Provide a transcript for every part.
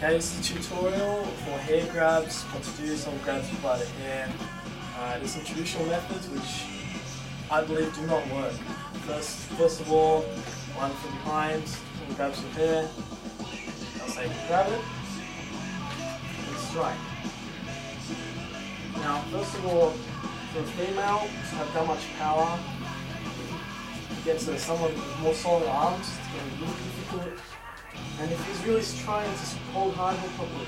Okay, this is a tutorial for hair grabs, what to do, some grabs by the hair. There's some traditional methods which I believe do not work. First of all, one from behind, someone grabs your hair, I'll say grab it, and strike. Now, first of all, for a female to have that much power against someone with more solid arms, it's going to be really difficult. And if he's really trying to hold hard, he'll probably,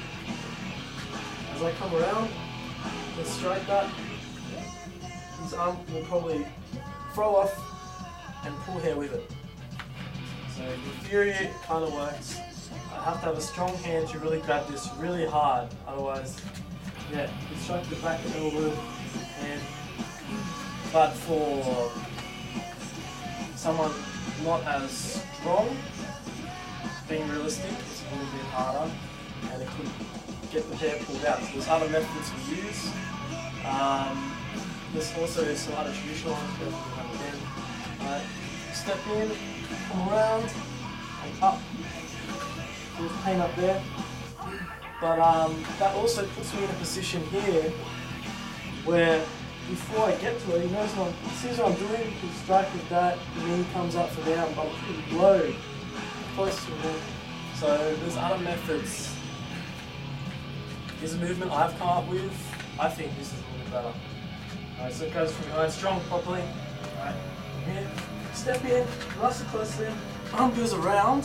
as I come around and strike that, his arm will probably throw off and pull hair with it. So in theory it kind of works. I have to have a strong hand to really grab this really hard, otherwise, yeah, you strike the back of the elbow. But for someone not as strong, being realistic, it's a little bit harder and it could get the hair pulled out. So there's other methods we use. There's also some other traditional ones. Again. Step in, come around, and up. There's pain up there. But that also puts me in a position here where before I get to it, he knows he sees what I'm doing, he can strike with that, the knee comes up for down, but I'm pretty low, close to him. So there's other methods. Here's a movement I've come up with. I think this is a little bit better. Alright, so it goes from behind, strong properly. Alright, from here, step in, nice and close to him, arm goes around.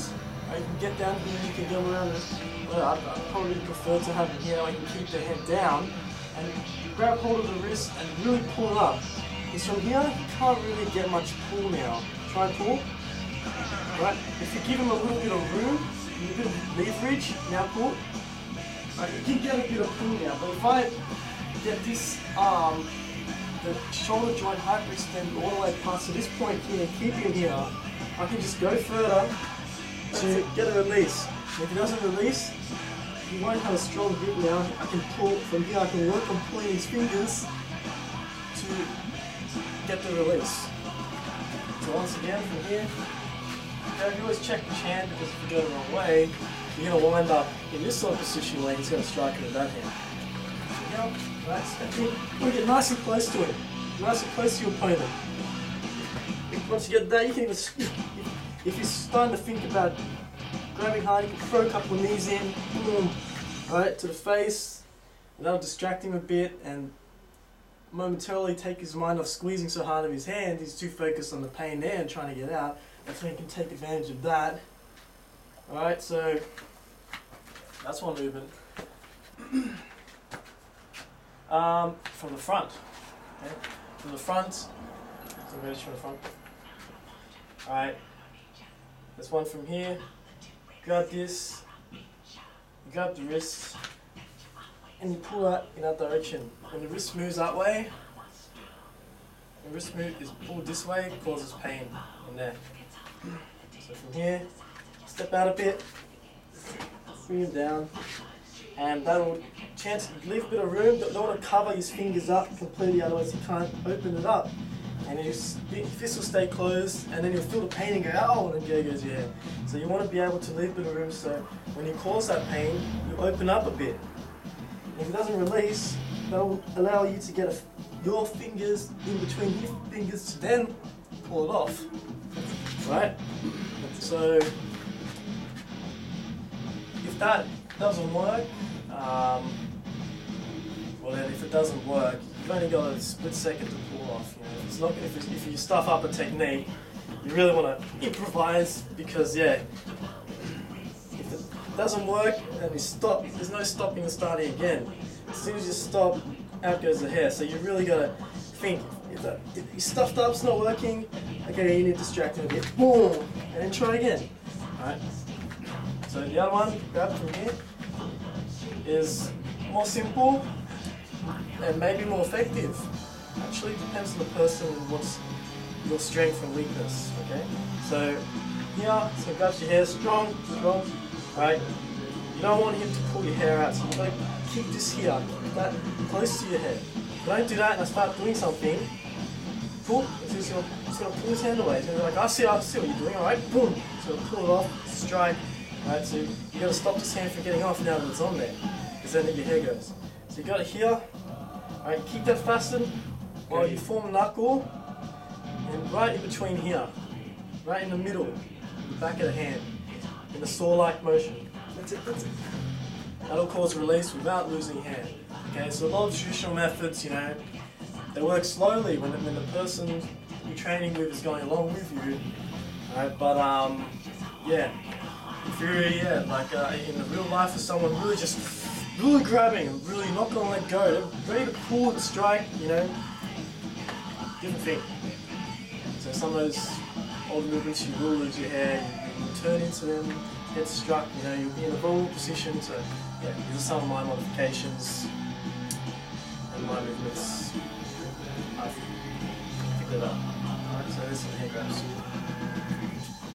You can get down here, you can go around this. Well, I probably prefer to have him here, I can keep the head down. And grab hold of the wrist and really pull it up. Because from here, you can't really get much pull now. Try and pull. Right? If you give him a little bit of room, a little bit of leverage, now pull. Right, you can get a bit of pull now. But if I get this arm, the shoulder joint hyperextend all the way past to this point here, keep him here, I can just go further to get a release. And if he doesn't release, you won't have a strong grip now. I can pull from here, I can work on pulling his fingers to get the release. So once again, from here, you always check the hand, because if you go the wrong way, you're going to wind up in this sort of position where he's going to strike it with that hand. So here, right, step in, you want to get nice and close to it, nice and close to your opponent. Once you get that, you can even, if you're starting to think about grabbing hard, you can throw a couple of knees in, boom, right, to the face, and that'll distract him a bit and momentarily take his mind off squeezing so hard of his hand. He's too focused on the pain there and trying to get out. That's when you can take advantage of that. Alright, so that's one movement. From the front. Okay? From the front, so from the front. Alright, there's one from here. Grab this, you grab the wrist, and you pull out in that direction. When the wrist moves that way, the wrist move is pulled this way, it causes pain in there. So from here, step out a bit, bring him down, and that'll leave a bit of room. Don't want to cover his fingers up completely, otherwise he can't open it up. And his fist will stay closed, and then you'll feel the pain and go, oh, and then there goes your head. So you want to be able to leave a bit of room so when you cause that pain, you open up a bit. And if it doesn't release, that'll allow you to get your fingers in between his fingers to then pull it off. Right? So if that doesn't work, well then if it doesn't work, you've only got a split second to pull off. You know, if you stuff up a technique, you really want to improvise, because yeah, if it doesn't work and you stop, there's no stopping and starting again. As soon as you stop, out goes the hair. So you really got to think, if you stuffed up, it's not working, okay, you need to distract him a bit, boom, and then try again. Alright. So the other one, grab from here, is more simple and maybe more effective. Actually, it depends on the person and what's your strength and weakness. Okay, so here, so grab your hair strong, right? You don't want him to pull your hair out, so you've got to keep this here, keep that close to your head. If you don't do that and I start doing something, pull, it's going to pull his hand away. It's going to be like, I see what you're doing, alright, boom. So pull it off, strike, Right, so you got to stop this hand from getting off now that it's on there, because then your hair goes. So you got it here. Alright, keep that fastened while you form knuckle, and right in between here, right in the middle, the back of the hand, in a saw-like motion. That's it, that's it. That'll cause release without losing hand. Okay, so a lot of traditional methods, you know, they work slowly when the person you're training with is going along with you. Right, but yeah, if you're like in the real life of someone really grabbing and really not gonna let go, they're ready to pull and strike, you know, different thing. So some of those old movements you will lose your hair, you will turn into them, get struck, you know, you'll be in a vulnerable position. So yeah, these are some of my modifications and my movements. I've picked it up. Alright, so there's some hair grabs.